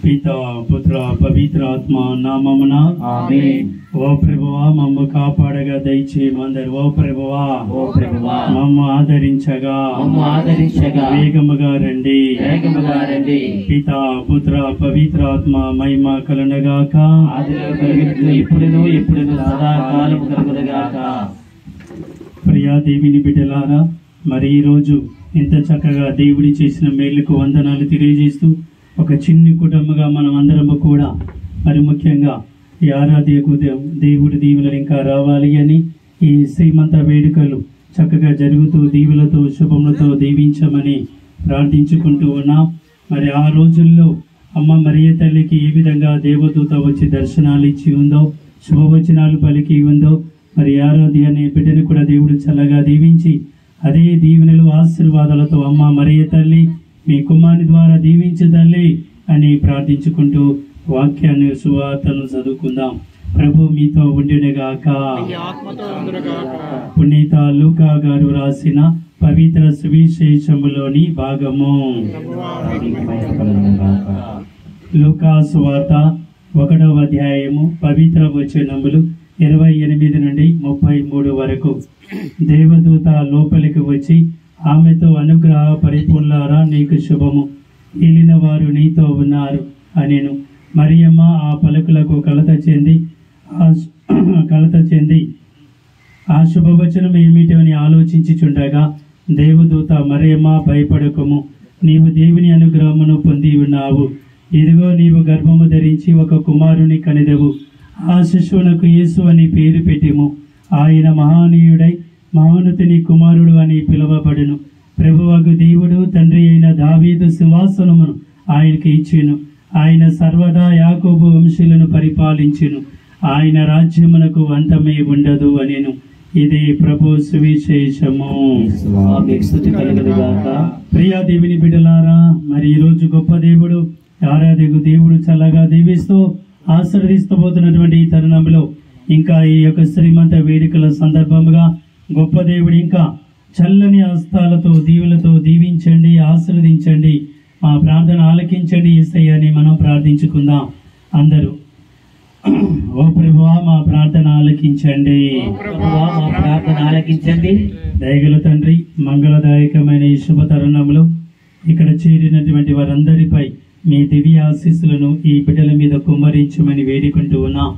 పితా పుత్ర పవిత్ర ఆత్మ నామమున ఆమేన్. ఓ ప్రభువా మమ్ము కాపాడగా దయచేయమందరు. ఓ ప్రభువా మమ్ము ఆదరించగా వేగముగా రండి. పితా పుత్ర పవిత్ర ఆత్మ మహిమ కలునగాక. ఇప్పుడును ఎప్పుడును సదాకాలము కలుగునుగాక. ప్రియా దేవుని బిడ్డలారా, మరి ఈరోజు ఇంత చక్కగా దేవుడి చేసిన మేలుకు వందనాలు తెలియజేస్తూ ఒక చిన్ని కుటుంబంగా మనం అందరము కూడా మరి ముఖ్యంగా ఈ ఆరాధ్యకు దేవుడి దీవులను ఇంకా రావాలి అని ఈ శ్రీమంత వేడుకలు చక్కగా జరుగుతూ దీవులతో శుభములతో దీవించమని ప్రార్థించుకుంటూ ఉన్నాం. మరి ఆ రోజుల్లో అమ్మ మరియ తల్లికి ఏ విధంగా దేవదూత వచ్చి దర్శనాలు ఇచ్చి ఉందో, శుభవచనాలు పలికి ఉందో, మరి ఆరాధ్య అనే బిడ్డను కూడా దేవుడు చల్లగా దీవించి అదే దీవెనలు ఆశీర్వాదాలతో అమ్మ మరియ తల్లి మీ కుమారుని ద్వారా దీవించు తల్లి అని ప్రార్థించుకుంటూ వాక్యాన్ని సువార్తను చదువుకుందాం. ప్రభు మీతో ఉండునుగాక. పునీత లూకా గారు రాసిన పవిత్ర సువిశేషములోని భాగము. లూకా సువార్త 1వ అధ్యాయము పవిత్ర వచనములు 28 నుండి 33 వరకు. దేవదూత లోపలికి వచ్చి ఆమెతో అనుగ్రహ పరిపూర్ణారా నీకు శుభము, ఏలిన వారు నీతో ఉన్నారు అనెను. మరియమ్మ ఆ పలుకులకు కలత చెంది ఆ శుభవచనం ఏమిటో అని ఆలోచించుచుండగా దేవదూత మరియమ్మ భయపడకము, నీవు దేవుని అనుగ్రహమును పొంది ఉన్నావు. ఇదిగో నీవు గర్భము ధరించి ఒక కుమారుని కనిదెవు. ఆ శిశువునకు యేసు అని పేరు పెట్టెము. ఆయన మహానీయుడై మహోన్నతుని కుమారుడు అని పిలువబడును. ప్రభువగు దేవుడు తండ్రి అయిన దావీదు సింహాసనమును ఆయనకి ఇచ్చెను. ఆయన సర్వదా యాకోబు వంశీయులను పరిపాలించెను. ఆయన రాజ్యమునకు అంతమే ఉండదు అనెను. ఇది ప్రభు సువిశేషము. ప్రియా దేవుని బిడ్డలారా, మరి ఈరోజు గొప్ప దేవుడు ఆరాధకు దేవుడు చల్లగా దీవిస్తూ ఆశీర్వదిస్తబోతున్నటువంటి ఈ తరుణంలో ఇంకా ఈ యొక్క శ్రీమంత వేడుకల సందర్భముగా గొప్ప దేవుడు ఇంకా చల్లని హస్తాలతో దీవులతో దీవించండి, ఆశీర్వదించండి, మా ప్రార్థన ఆలకించండి యేసయ్య అని మనం ప్రార్థించుకుందాం. అందరూ ఓ ప్రభువా మా ప్రార్థన ఆలకించండి. దయగల తండ్రి, మంగళదాయకమైన ఈ శుభ తరుణంలో ఇక్కడ చేరినటువంటి వారందరిపై మీ దివ్య ఆశీస్సులను ఈ బిడ్డల మీద కుమ్మరించమని వేడుకుంటూ ఉన్నాం.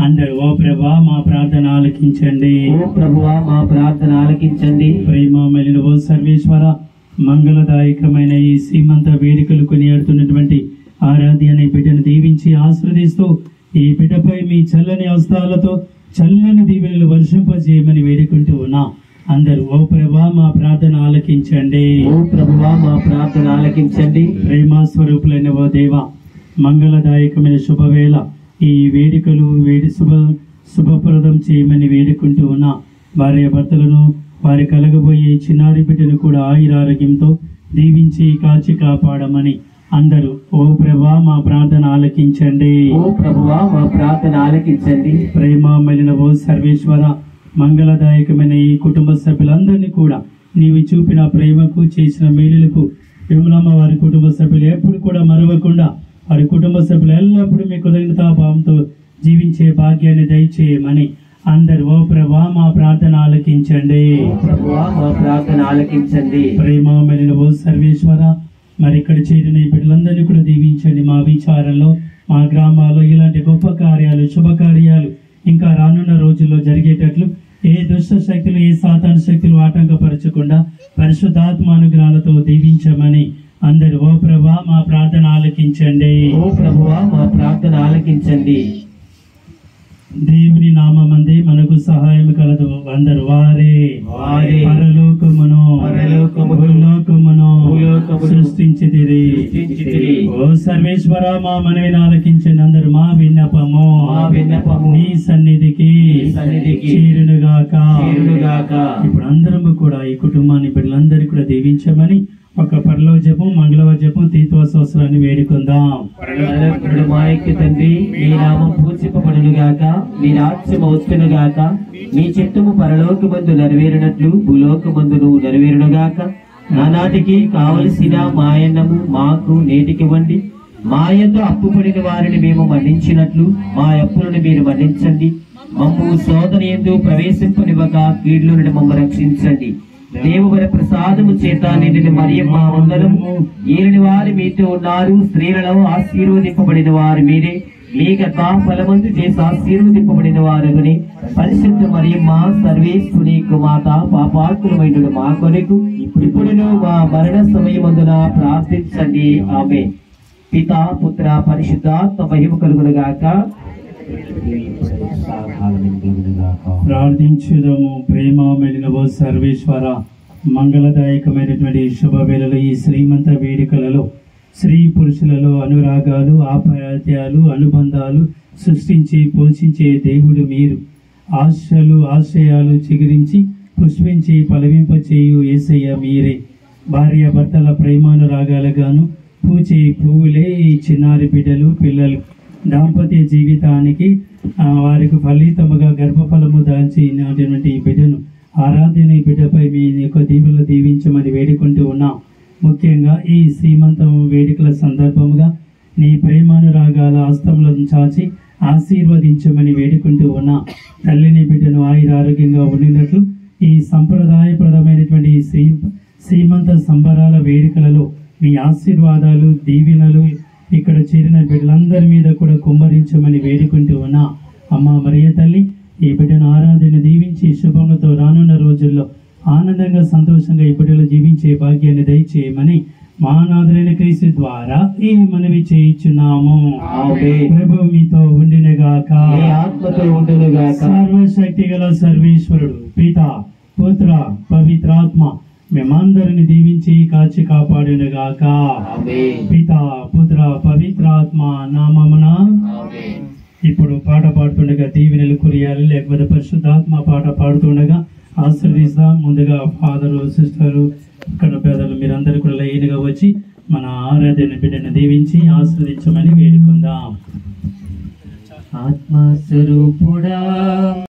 అందరూ ఓ ప్రభువా మా ప్రార్థన ఆలకించండి. ప్రేమమైన ఓ సర్వేశ్వర, మంగళదాయకమైన ఈ శ్రీమంత వేడుకలు కొనియాడుతున్నటువంటి ఆరాధ్య అనే బిడ్డను దీవించి ఆశీర్వదిస్తూ ఈ బిడ్డపై మీ చల్లని హస్తాలతో చల్లని దీవెనలు వర్షింపజేయమని వేడుకుంటూ ఉన్నాం. అందరూ ఓ ప్రభువా మా ప్రార్థన ఆలకించండి. ప్రేమ స్వరూపులైన ఓ దేవ, మంగళదాయకమైన శుభవేళ ఈ వేడుకలు శుభప్రదం చేయమని వేడుకుంటూ ఉన్నా. భార్య భర్తలను వారి కలగబోయే చిన్నారి బిడ్డను కూడా ఆయురారోగ్యంతో దీవించి కాచి కాపాడమని అందరూ ఓ ప్రభువా మా ప్రార్థన ఆలకించండి. ప్రేమ మలిన ఓ సర్వేశ్వర, మంగళదాయకమైన ఈ కుటుంబ సభ్యులందరినీ కూడా నీవు చూపిన ప్రేమకు చేసిన మేలులకు విమలమ్మ వారి కుటుంబ సభ్యులు ఎప్పుడు కూడా మరవకుండా వారి కుటుంబ సభ్యులు ఎల్లప్పుడూ మీ కృతజ్ఞతాభావంతో జీవించే భాగ్యాన్ని దయచేయమని అందరు ఓ ప్రభువా మా ప్రార్థన ఆలకించండి. ప్రేమ మలిన ఓ సర్వేశ్వర, మరి ఇక్కడ చేరిన ఈ బిడ్డలందరినీ కూడా దీవించండి. మా విచారంలో మా గ్రామాల్లో ఇలాంటి గొప్ప కార్యాలు శుభకార్యాలు ఇంకా రానున్న రోజుల్లో జరిగేటట్లు ఏ దుష్ట శక్తులు ఏ సాతాను శక్తులు ఆటంకపరచకుండా పరిశుద్ధాత్మ అనుగ్రహాలతో దీవించమని అందరు ఓ ప్రభువా మా ప్రార్థన ఆలకించండి. దేవుని నామమందే మనకు సహాయం కలదు. అందరు వారే పరలోకమును సృష్టించితిరి. ఓ సర్వేశ్వర మా మనవిని ఆలకించండి. అందరు మా విన్నపము నీ సన్నిధికి చేరునుగాక. ఇప్పుడు అందరము కూడా ఈ కుటుంబాన్ని బిడ్డలందరికీ కూడా దీవించమని ఒక పరలో జపం మంగళవ జపం తీర్థోత్సవాన్ని వేడుకుందాం. తండ్రి, మీ నామం పూజింపబడునుగాక, మీ రాజ్యం వచ్చునుగాక, మీ చిత్తము పరలోకమందు నెరవేరినట్లు భూలోకమందును నెరవేరునుగాక. నానాటికి కావలసిన మాయన్నము మాకు నేటికివ్వండి. మా యందు అప్పు పడిన వారిని మేము మన్నించినట్లు మా అప్పులను మీరు మన్నించండి. మమ్ము శోధన యందు ప్రవేశింపనివ్వక కీడుల నుండి మమ్ము రక్షించండి. దేవుని ప్రసాదము చేత నిండిన మరియమ్మ వందనము. ఏలిన వారు మీతో ఉన్నారు, స్త్రీలలో ఆశీర్వదింపబడిన వారు మీరే. మీ గర్భ ఫలమందు చేసి ఆశీర్వదింపబడిన వారుని పరిశుద్ధ మరియమ్మ సర్వేశ్వరి కుమాత పాపాత్ములమైన మా కొరకు ఇప్పుడును మా మరణ సమయమందున ప్రార్థించండి. ఆమె పితా పుత్ర పరిశుద్ధాత్మ మహిమ కలుగునుగాక. ప్రార్థించుదము. ప్రేమ మెలినవో సర్వేశ్వర, మంగళదాయకమైనటువంటి శుభవేళలో ఈ శ్రీమంత వేడుకలలో స్త్రీ పురుషులలో అనురాగాలు, ఆప్యాయతలు, అనుబంధాలు సృష్టించి పోషించే దేవుడు మీరు. ఆశలు ఆశయాలు చిగురించి పుష్పించి పలవింపచేయు యేసయ్య మీరే. భార్య భర్తల ప్రేమానురాగాలుగాను పూచే పువ్వులే ఈ చిన్నారి బిడ్డలు పిల్లలు. దాంపత్య జీవితానికి వారికి ఫలితముగా గర్భఫలము దాల్చినటువంటి ఈ బిడ్డను ఆరాధ్యన ఈ బిడ్డపై మీ యొక్క దీవులు దీవించమని వేడుకుంటూ ఉన్నాం. ముఖ్యంగా ఈ శ్రీమంతం వేడుకల సందర్భముగా నీ ప్రేమానురాగాల హస్తములను చాచి ఆశీర్వదించమని వేడుకుంటూ ఉన్నాం. తల్లిని బిడ్డను ఆయురారోగ్యంగా ఉండినట్లు ఈ సంప్రదాయప్రదమైనటువంటి శ్రీమంత సంబరాల వేడుకలలో మీ ఆశీర్వాదాలు దీవెనలు ఇక్కడ చేరిన బిడ్డలందరి మీద కూడా కుమ్మరించమని వేడుకుంటూ ఉన్నా. అమ్మ మరియ తల్లి ఈ బిడ్డను ఆరాధన దీవించి శుభములతో రానున్న రోజుల్లో ఆనందంగా సంతోషంగా ఈ బిడ్డలు జీవించే భాగ్యాన్ని దయచేయమని మా నాథుడైన క్రీస్తు ద్వారా ఈ మనవి చేయించున్నాము. ప్రభు మీతో ఉండినగాక, సర్వశక్తి గల సర్వేశ్వరుడు పిత పుత్ర పవిత్రాత్మ మేమందరిని దీవించి కాచి కాపాడునుగాక. పిత పుత్ర పవిత్రాత్మ నామమున. ఇప్పుడు పాట పాడుతుండగా దీవెనలు కురియాలి, లేకపోతే పరిశుద్ధాత్మ పాట పాడుతుండగా ఆశీర్వదిస్తాం. ముందుగా ఫాదరు సిస్టరు ఇక్కడ పేదలు మీరందరూ కూడా లైన్గా వచ్చి మన ఆరాధన బిడ్డను దీవించి ఆశీర్వదించమని వేడుకుందాం. ఆత్మస్వరూపుడా